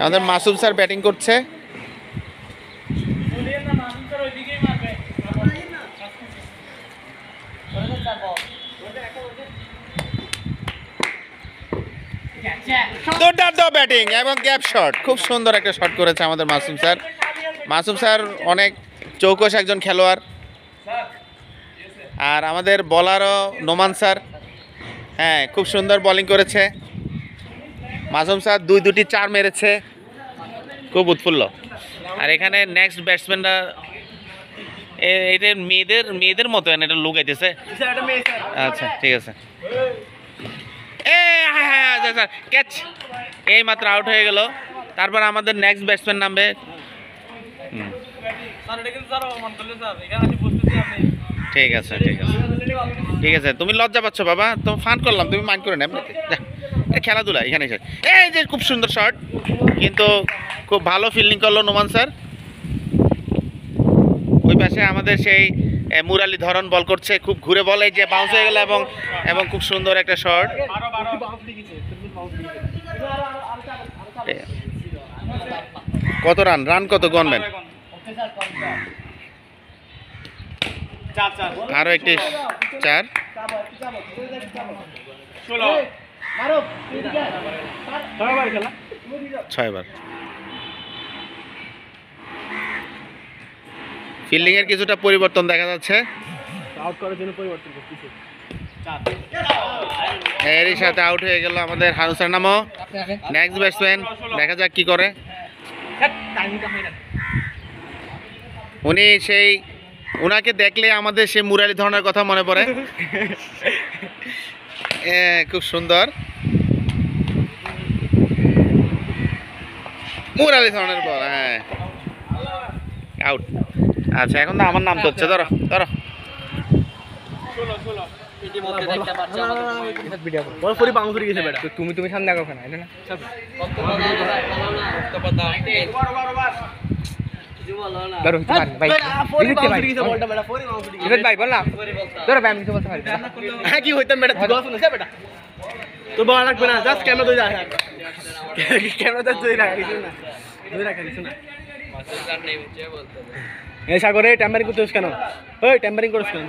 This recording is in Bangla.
আমাদের মাসুম স্যার ব্যাটিং করছে। দুর্দান্ত ব্যাটিং এবং গ্যাপ শট, খুব সুন্দর একটা শট করেছে আমাদের মাসুম স্যার। মাসুম স্যার অনেক চৌকস একজন খেলোয়াড়। আর আমাদের বলারও নোমান স্যার, হ্যাঁ খুব সুন্দর বোলিং করেছে। মাসুম স্যার দুটি 4 মেরেছে, খুব উৎফুল্ল। আর এখানে নেক্সট ব্যাটসম্যানরা এটা মেয়েদের মতো এটা লুকাইতেছে। আচ্ছা ঠিক আছে, ক্যাচ, এই মাত্র আউট হয়ে গেল। তারপর আমাদের নেক্সট ব্যাটসম্যান নামবে। ঠিক আছে ঠিক আছে ঠিক আছে, তুমি লজ্জা পাচ্ছ বাবা, তো ফান করলাম, তুমি মাইন্ড করে না খেলাধুলা এখানে। এই যে খুব সুন্দর শট, কিন্তু খুব ভালো ফিল্ডিং করলো নোমান স্যার। ওই পাশে আমাদের সেই মুরালি ধরন বল করছে, খুব ঘুরে বলে যে বাউন্স হয়ে গেল এবং খুব সুন্দর একটা শট। কত রান কত গণবেন? আরো একটি 4, 6 বার। ফিল্ডিং এর কিছুটা পরিবর্তন দেখা যাচ্ছে, এরই সাথে আউট হয়ে গেল আমাদের হানুসার নামও। নেক্সট ব্যাটসম্যান, দেখা যাক কি করে। উনি উনাকে দেখলে আমাদের সেই মুরালি ধরনের কথা মনে পড়ে। খুব সুন্দর মুরালি ধরনের বল, হ্যাঁ আউট। আচ্ছা এখন তো আমার নাম তো হচ্ছে, ধরো তুমি সামনে দেখো না কি হইতাম বেটা, তোর বলা লাগবে না, জাস্ট ক্যামেরা ধরে রাখ, ক্যামেরা ধরে রাখ। এই সাগরে ট্যাম্পারিং করছিস কেন? ওই ট্যাম্পারিং করিস কেন?